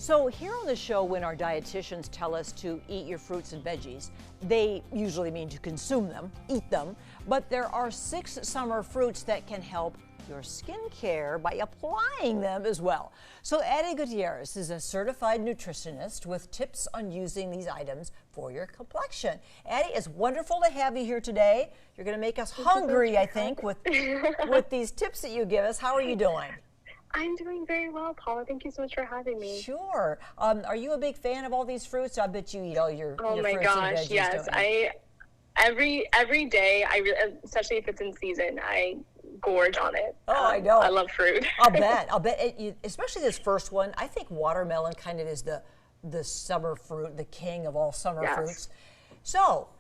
So here on the show, when our dietitians tell us to eat your fruits and veggies, they usually mean to consume them, eat them, but there are 6 summer fruits that can help your skincare by applying them as well. So Addie Gutierrez is a certified nutritionist with tips on using these items for your complexion. Addie, it's wonderful to have you here today. You're going to make us hungry, I think, with these tips that you give us. How are you doing? I'm doing very well, Paula. Thank you so much for having me. Sure. Are you a big fan of all these fruits? I bet you eat all your fruits and veggies, yes. Every day, especially if it's in season, I gorge on it. Oh, I know. I love fruit. I'll bet. Especially this first one. I think watermelon kind of is the summer fruit, the king of all summer fruits. So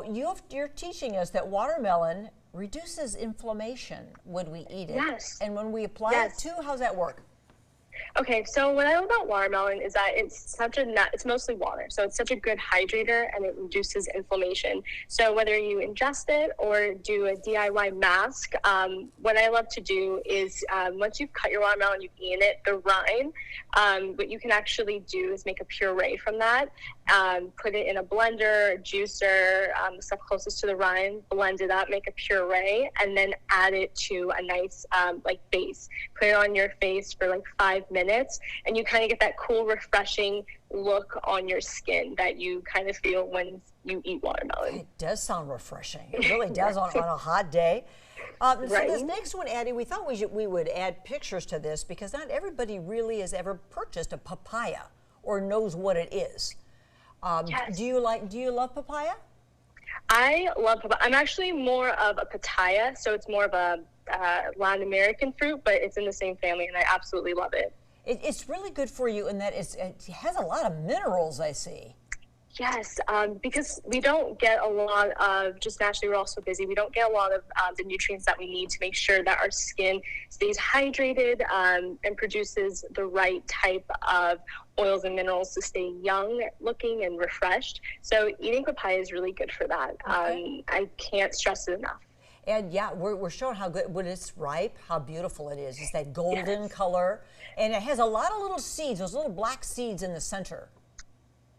you're teaching us that watermelon reduces inflammation when we eat it. Yes. And when we apply it too, how's that work? Okay, so what I love about watermelon is that it's mostly water, so it's such a good hydrator and it reduces inflammation. So whether you ingest it or do a DIY mask, what I love to do is once you've cut your watermelon, you've eaten it, the rind, what you can actually do is make a puree from that, put it in a blender, juicer, the stuff closest to the rind, blend it up, make a puree, and then add it to a nice base. Put it on your face for like 5 minutes, and you kind of get that cool, refreshing look on your skin that you kind of feel when you eat watermelon. It does sound refreshing. It really does on a hot day. So this next one, Addie, we thought we would add pictures to this because not everybody really has ever purchased a papaya or knows what it is. Do you love papaya? I love papaya. I'm actually more of a pitaya, so it's more of a Latin American fruit, but it's in the same family, and I absolutely love it. It's really good for you in that it has a lot of minerals, I see. Yes, because we don't get a lot of, just naturally we're also busy, we don't get a lot of the nutrients that we need to make sure that our skin stays hydrated and produces the right type of oils and minerals to stay young looking and refreshed. So eating papaya is really good for that. Okay. I can't stress it enough. And yeah, we're showing how good, when it's ripe, how beautiful it is. It's that golden color. And it has a lot of little seeds, those little black seeds in the center.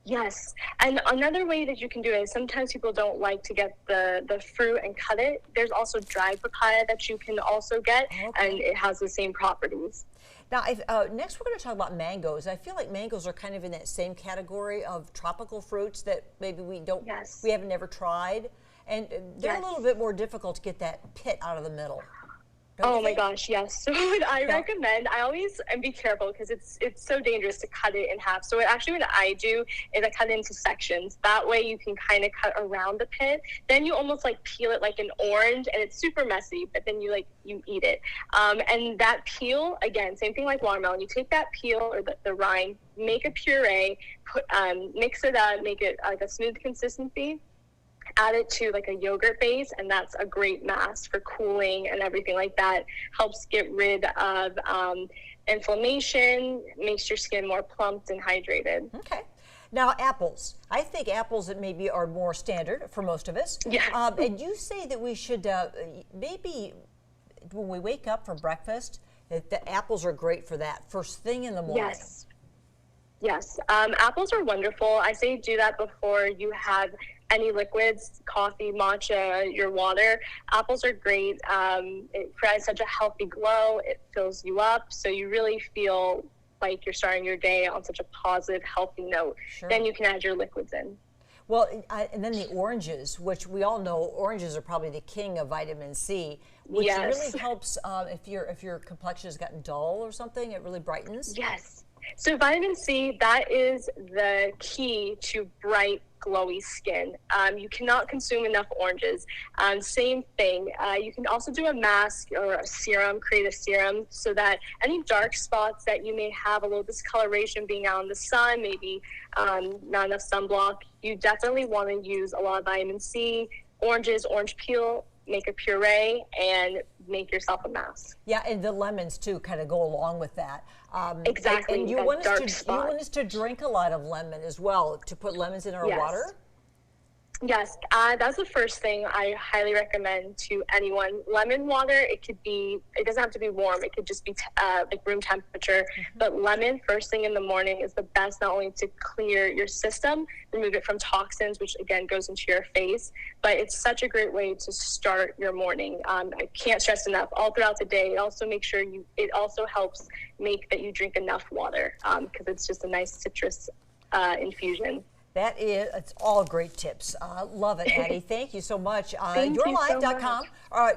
Yes, and another way that you can do it is sometimes people don't like to get the fruit and cut it. There's also dried papaya that you can also get, and it has the same properties. Now, next we're going to talk about mangoes. I feel like mangoes are kind of in that same category of tropical fruits that maybe we haven't never tried. And they're a little bit more difficult to get that pit out of the middle. Oh my gosh, yes. So what I recommend, and be careful because it's so dangerous to cut it in half. So what I do is I cut it into sections. That way you can kind of cut around the pit. Then you almost like peel it like an orange, and it's super messy, but then you eat it. And that peel, again, same thing like watermelon. You take that peel or the rind, make a puree, mix it up, make it like a smooth consistency. Add it to like a yogurt base, and that's a great mask for cooling and everything like that. Helps get rid of inflammation, makes your skin more plumped and hydrated. Okay. Now, apples. I think apples that maybe are more standard for most of us. Yeah. And you say that we should maybe when we wake up for breakfast, that the apples are great for that first thing in the morning. Yes. Yes. Apples are wonderful. I say do that before you have any liquids, coffee, matcha, your water. Apples are great. It provides such a healthy glow. It fills you up, so you really feel like you're starting your day on such a positive, healthy note. Sure. Then you can add your liquids in. Well, and then the oranges, which we all know oranges are probably the king of vitamin C, which really helps if your complexion has gotten dull or something. It really brightens. Yes. So vitamin C, that is the key to bright, glowy skin. You cannot consume enough oranges. Same thing. You can also do a mask or a serum, create a serum so that any dark spots that you may have, a little discoloration being out in the sun, maybe not enough sunblock, you definitely want to use a lot of vitamin C, oranges, orange peel, make a puree, and make yourself a mask. Yeah, and the lemons too kind of go along with that. Exactly. And you want us to drink a lot of lemon as well, to put lemons in our water? Yes, that's the first thing I highly recommend to anyone. Lemon water, it doesn't have to be warm. It could just be like room temperature. But lemon, first thing in the morning, is the best, not only to clear your system, remove it from toxins, which again goes into your face, but it's such a great way to start your morning. I can't stress enough. All throughout the day, it also helps make that you drink enough water, because it's just a nice citrus infusion. It's all great tips. Love it, Addie. Thank you so much. Thank you so YhorLife.com or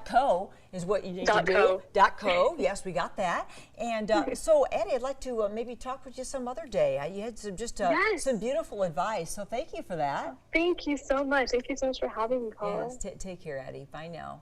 .co is what you need to do. .co, yes, we got that. And so, Addie, I'd like to maybe talk with you some other day. You had some beautiful advice, so thank you for that. Thank you so much. Thank you so much for having me, Paula. Yes, take care, Addie. Bye now.